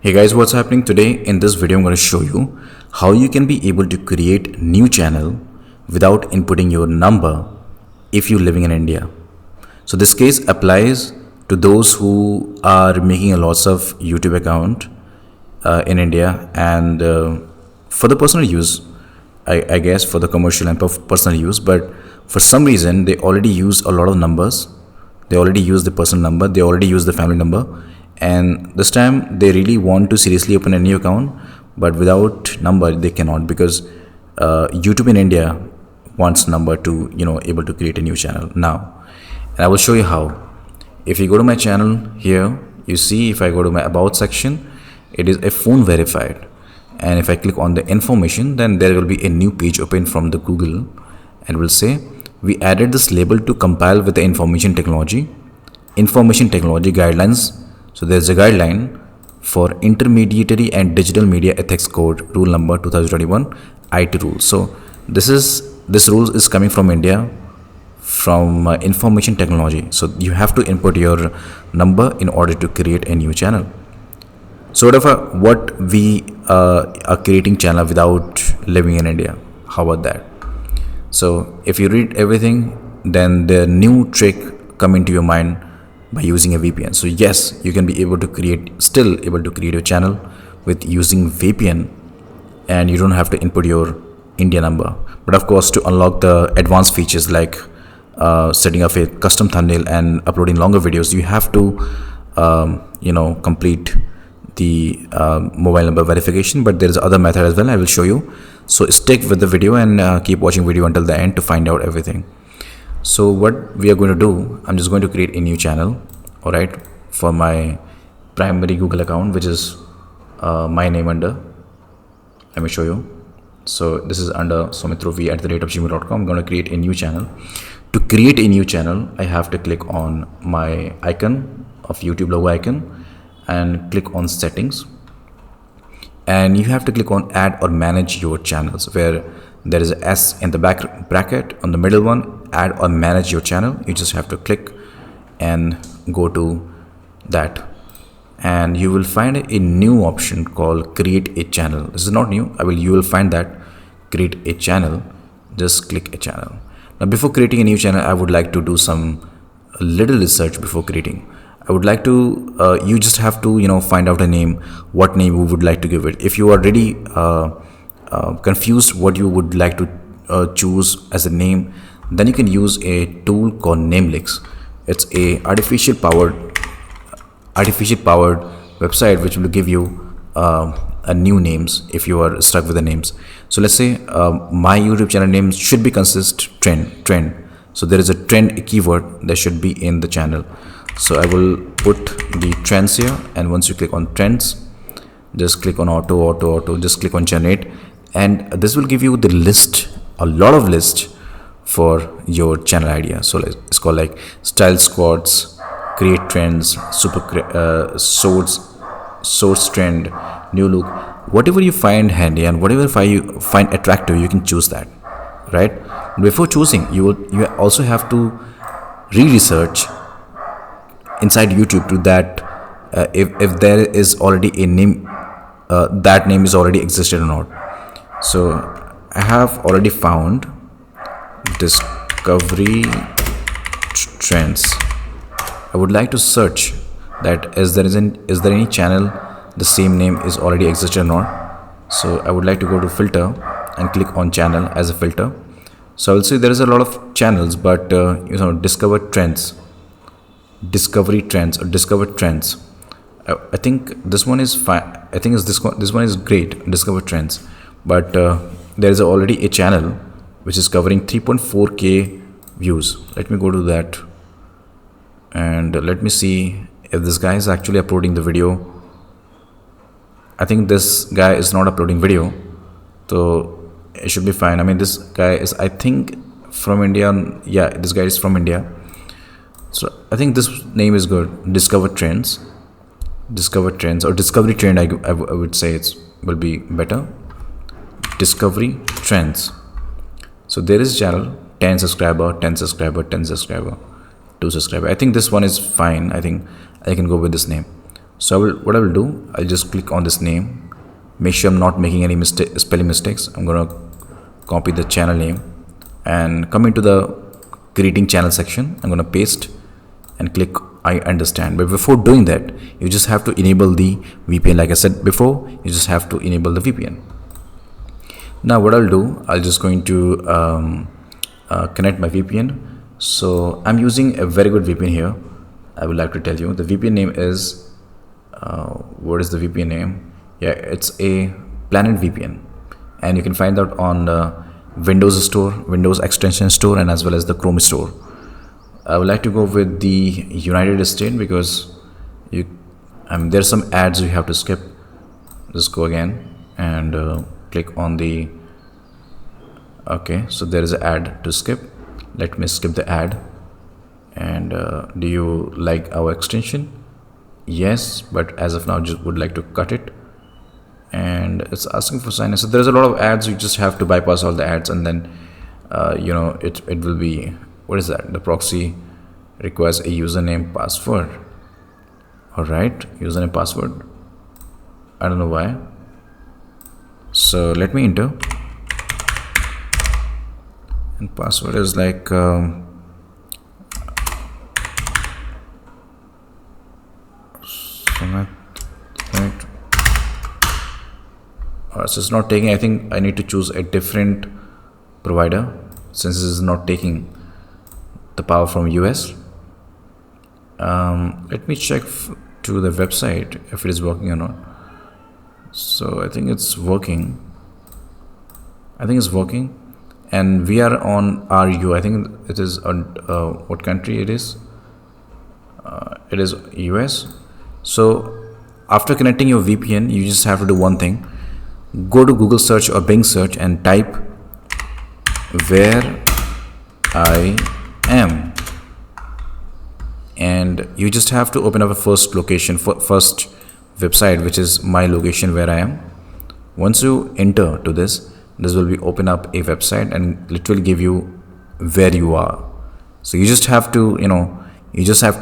Hey guys, what's happening today? In this video I'm going to show you how you can be able to create new channel without inputting your number if you're living in India. So this case applies to those who are making a lots of YouTube account in India, and for the personal use, I guess for the commercial and personal use, but for some reason they already use a lot of numbers. They already use the personal number, they already use the family number, and this time they really want to seriously open a new account, but without number they cannot, because YouTube in India wants number to able to create a new channel now. And I will show you how. If you go to my channel here, you see if I go to my about section, it is a phone verified, and if I click on the information, then there will be a new page open from the Google, and will say we added this label to compile with the information technology guidelines. So there's a guideline for intermediary and digital media ethics code rule number 2021 IT rules. So this rule is coming from India, from information technology. So you have to input your number in order to create a new channel. Sort of what we are creating channel without living in India. How about that? So if you read everything, then the new trick come into your mind by using a VPN. So yes, you can be able to create a channel with using VPN, and you don't have to input your India number. But of course, to unlock the advanced features like setting up a custom thumbnail and uploading longer videos, you have to complete the mobile number verification. But there is other method as well, I will show you. So stick with the video and keep watching video until the end to find out everything. So what we are going to do, I'm just going to create a new channel, all right, for my primary Google account, which is my name under. Let me show you. So this is under somitrov@gmail.com. I'm going to create a new channel. To create a new channel, I have to click on my icon of YouTube logo icon and click on settings, and you have to click on add or manage your channels, where there is a S in the back bracket. On the middle one, add or manage your channel, you just have to click and go to that, and you will find a new option called create a channel. This is not new, you will find that create a channel. Just click a channel. Now before creating a new channel, I would like to do some little research before creating. I would like to you just have to find out a name, what name you would like to give it. If you are really confused what you would like to choose as a name, then you can use a tool called Namelix. It's a artificial powered website which will give you a new names if you are stuck with the names. So let's say my YouTube channel name should be trend. So there is a trend keyword that should be in the channel. So I will put the trends here, and once you click on trends, just click on auto, just click on generate, and this will give you the list, a lot of list for your channel idea. So it's called like style squads, create trends, source trend, new look. Whatever you find handy and whatever you find attractive, you can choose that, right? Before choosing, you also have to research inside YouTube to that if there is already a name, that name is already existed or not. So I have already found discovery trends. I would like to search that is there any channel the same name is already existed or not. So I would like to go to filter and click on channel as a filter. So I will see there is a lot of channels, but discovery trends or discovered trends. I think this one is fine. I think this one is great, discover trends. But there is already a channel which is covering 3.4k views. Let me go to that, and let me see if this guy is actually uploading the video. I think this guy is not uploading video, so it should be fine. I mean, this guy is, I think, from India. Yeah, this guy is from India. So I think this name is good. Discover trends or discovery trend. I would say it will be better. Discovery trends. So there is channel 10 subscriber, 2 subscriber. I think this one is fine. I think I can go with this name. So what I will do, I'll just click on this name, make sure I'm not making any spelling mistakes. I'm gonna copy the channel name and come into the creating channel section. I'm gonna paste and click I understand. But before doing that, you just have to enable the VPN. Like I said before, you just have to enable the VPN. Now what I'll do, I'll just going to connect my VPN. So I'm using a very good VPN here. I would like to tell you the VPN name is what is the VPN name? Yeah, it's a Planet VPN, and you can find that on Windows Store, Windows Extension Store, and as well as the Chrome Store. I would like to go with the United States because there's some ads you have to skip. Just go again and click on the okay. So there is an ad to skip. Let me skip the ad. And do you like our extension? Yes, but as of now just would like to cut it. And it's asking for sign in. So there's a lot of ads. You just have to bypass all the ads, and then it will be, what is that? The proxy requires a username password. All right, username password. I don't know why. So let me enter, and password is like so it's not taking. I think I need to choose a different provider since this is not taking the power from US. Let me check to the website if it is working or not. So I think it's working. And we are on RU. I think it is on what country it is. It is US. So after connecting your VPN, you just have to do one thing. Go to Google search or Bing search and type where I am, and you just have to open up a first website, which is my location where I am. Once you enter to this will be open up a website and literally give you where you are. So you just have to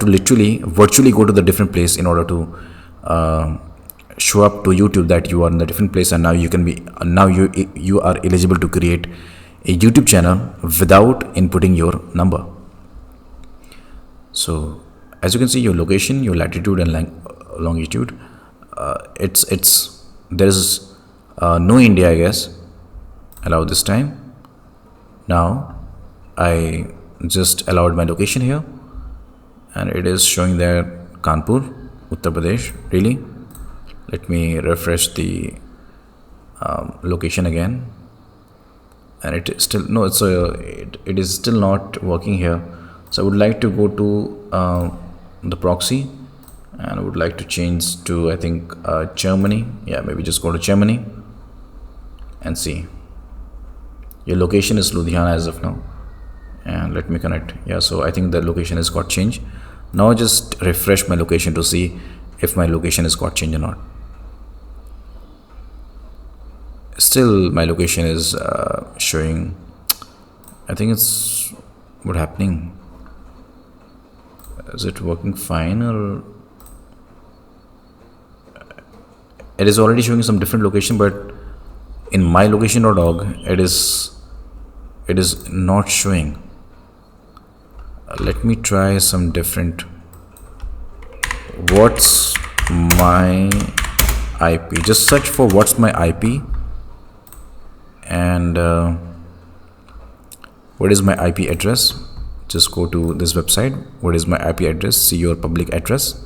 literally virtually go to the different place in order to show up to YouTube that you are in a different place, and now you are eligible to create a YouTube channel without inputting your number. So as you can see, your location, your latitude and longitude, there's no India, I guess. Allow this time. Now I just allowed my location here, and it is showing there Kanpur, Uttar Pradesh. Really, let me refresh the location again, and it is still no. It is still not working here. So I would like to go to the proxy, and I would like to change to, I think, Germany. Yeah, maybe just go to Germany and see. Your location is Ludhiana as of now, and let me connect. Yeah, so I think the location has got changed. Now just refresh my location to see if my location has got changed or not. Still my location is showing. I think it's what happening. Is it working fine, or it is already showing some different location, but in my location.org it is not showing. Let me try some different. What's my IP? Just search for what's my IP, and what is my IP address. Just go to this website. What is my IP address? See your public address,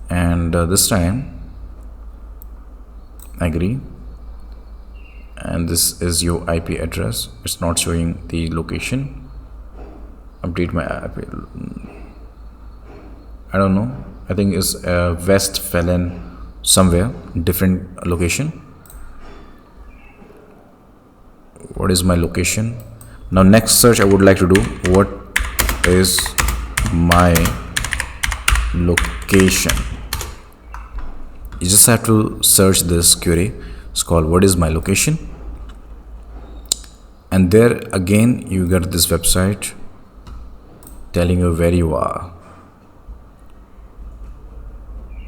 and this time agree, and this is your IP address. It's not showing the location. Update my IP. I don't know. I think it's Westfalen somewhere, different location. What is my location? Now next search I would like to do, what is my location? You just have to search this query. It's called what is my location, and there again you get this website telling you where you are.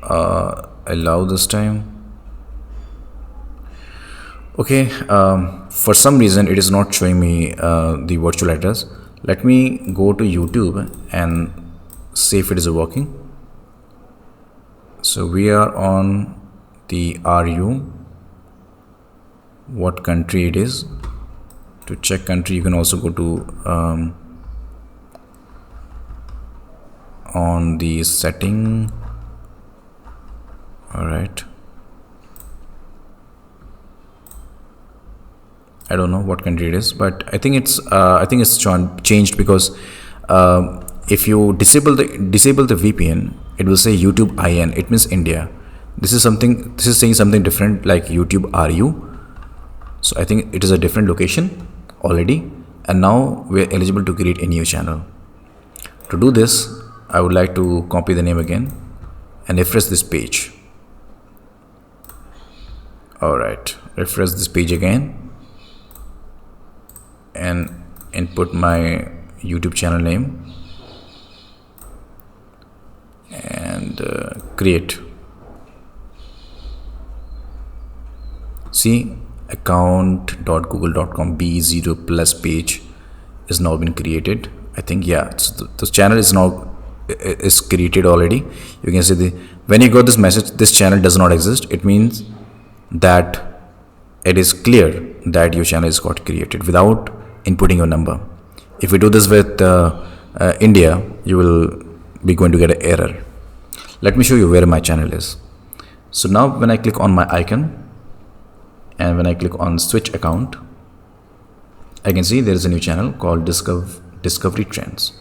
allow this time. Okay, for some reason it is not showing me the virtual address. Let me go to YouTube and see if it is working. So we are on the RU. What country it is? To check country, you can also go to on the setting. All right. I don't know what country it is, but I think it's changed because if you disable the VPN, it will say YouTube IN. It means India. This is saying something different, like YouTube RU. So I think it is a different location already, and now we are eligible to create a new channel. To do this, I would like to copy the name again and refresh this page. All right, refresh this page again and input my YouTube channel name and create. See, account.google.com B0 plus page is now been created. I think, yeah, so the channel is now is created already. You can see when you got this message, this channel does not exist. It means that it is clear that your channel is got created without inputting your number. If you do this with India, you will be going to get an error. Let me show you where my channel is. So now when I click on my icon and when I click on switch account, I can see there is a new channel called Discovery Trends.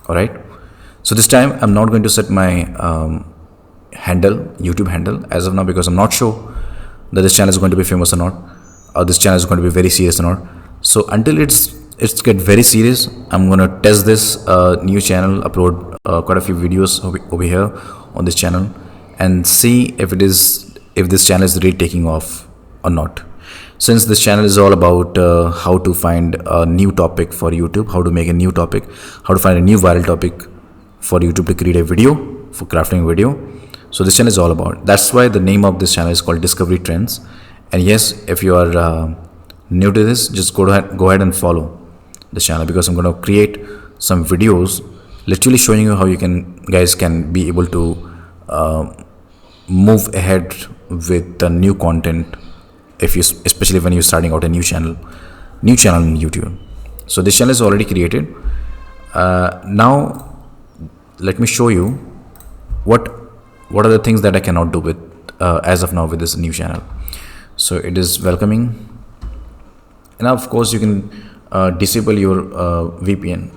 All right. So this time I'm not going to set my YouTube handle as of now, because I'm not sure that this channel is going to be famous or not, or this channel is going to be very serious or not. So until it's get very serious, I'm gonna test this new channel, upload quite a few videos over here on this channel, and see if this channel is really taking off or not. Since this channel is all about how to find a new topic for YouTube, how to make a new topic, how to find a new viral topic for YouTube to create a video, for crafting a video. So this channel is all about. That's why the name of this channel is called Discovery Trends. And yes, if you are new to this, just go ahead and follow the channel, because I'm going to create some videos literally showing you how you guys can be able to move ahead with the new content, especially when you're starting out a new channel on YouTube. So this channel is already created. Now let me show you what are the things that I cannot do with as of now with this new channel. So it is welcoming. And now of course you can disable your VPN.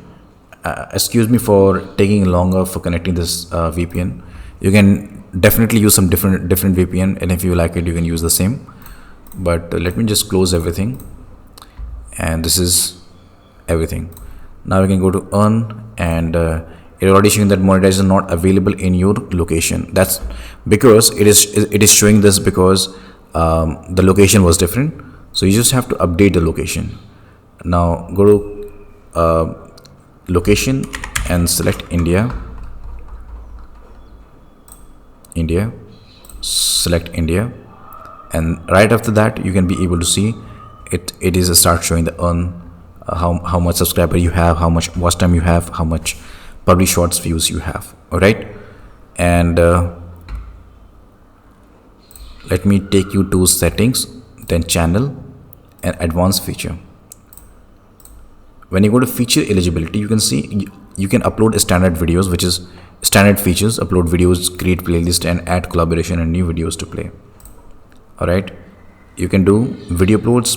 Excuse me for taking longer for connecting this VPN. You can definitely use some different VPN, and if you like it, you can use the same. But let me just close everything, and this is everything. Now you can go to earn, and it already showing that monetization is not available in your location. That's because it is showing this because the location was different. So you just have to update the location. Now go to location and select India. Select India, and right after that you can be able to see it is start showing the earn, how much subscriber you have, how much watch time you have, how much public shorts views you have. All right, and let me take you to settings, then channel and advanced feature. When you go to feature eligibility, you can see you can upload standard videos, which is standard features: upload videos, create playlist, and add collaboration and new videos to play. All right, you can do video uploads,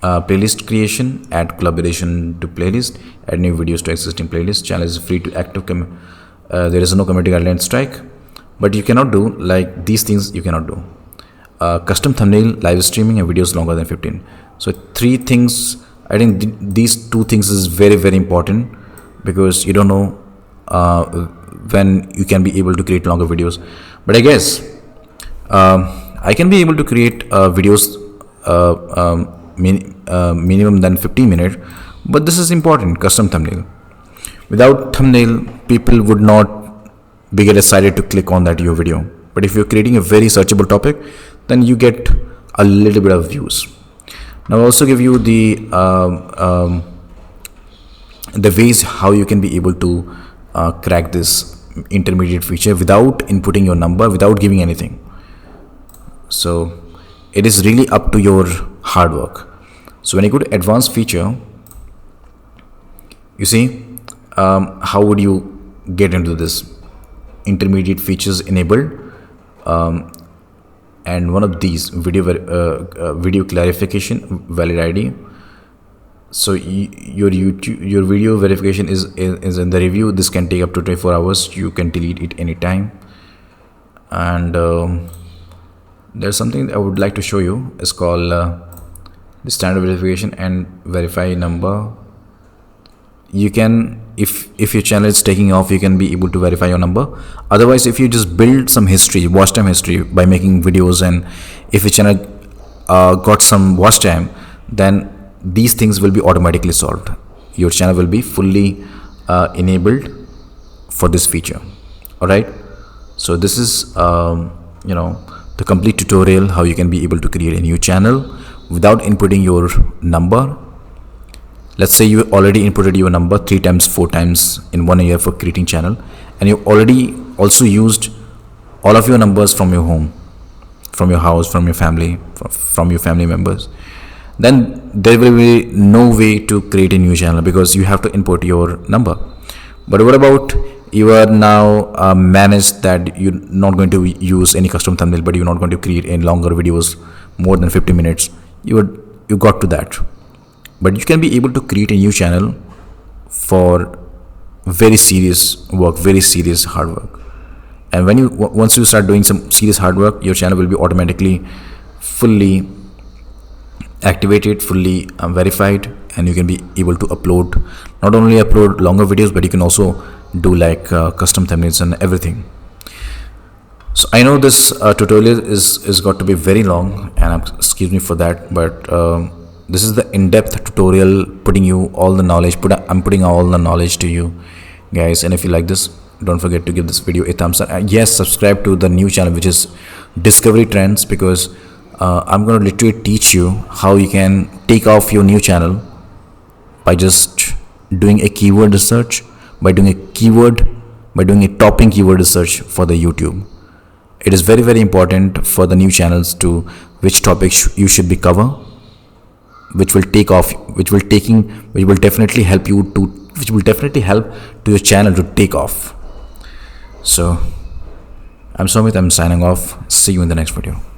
playlist creation, add collaboration to playlist, add new videos to existing playlist. Channel is free to active there is no community guideline strike, but you cannot do like these things. You cannot do custom thumbnail, live streaming, and videos longer than 15. So 3 things. I think these 2 things is very, very important, because you don't know when you can be able to create longer videos. But I guess I can be able to create videos minimum than 15 minutes. But this is important, custom thumbnail. Without thumbnail, people would not be get excited to click on that your video. But if you're creating a very searchable topic, then you get a little bit of views. Now I'll also give you the ways how you can be able to crack this intermediate feature without inputting your number, without giving anything. So it is really up to your hard work. So when you go to advanced feature, you see how would you get into this intermediate features enabled, and one of these video clarification valid ID. So your video verification is in the review. This can take up to 24 hours. You can delete it anytime. And there's something I would like to show you. It's called the standard verification and verify number. You can, if your channel is taking off, you can be able to verify your number. Otherwise, if you just build some history, watch time history by making videos, and if your channel got some watch time, then these things will be automatically solved. Your channel will be fully enabled for this feature. All right, so this is the complete tutorial how you can be able to create a new channel without inputting your number. Let's say you already inputted your number 3 times 4 times in 1 year for creating channel, and you already also used all of your numbers from your home, from your house, from your family, from your family members. Then there will be no way to create a new channel because you have to input your number. But what about you are now managed that you're not going to use any custom thumbnail, but you're not going to create any longer videos more than 50 minutes. You got to that, but you can be able to create a new channel for very serious work, very serious hard work. And once you start doing some serious hard work, your channel will be automatically fully activated, fully verified, and you can be able to not only upload longer videos, but you can also do like custom thumbnails and everything. So I know this tutorial is got to be very long, and excuse me for that, but this is the in-depth tutorial, putting you all the knowledge. I'm putting all the knowledge to you guys. And if you like this, don't forget to give this video a thumbs up. Yes, subscribe to the new channel, which is Discovery Trends, because I'm going to literally teach you how you can take off your new channel by just doing a keyword research, by doing a topping keyword research for the YouTube. It is very, very important for the new channels to which topics you should be cover, which will take off, which will definitely help to your channel to take off. So I'm Somit, I'm signing off. See you in the next video.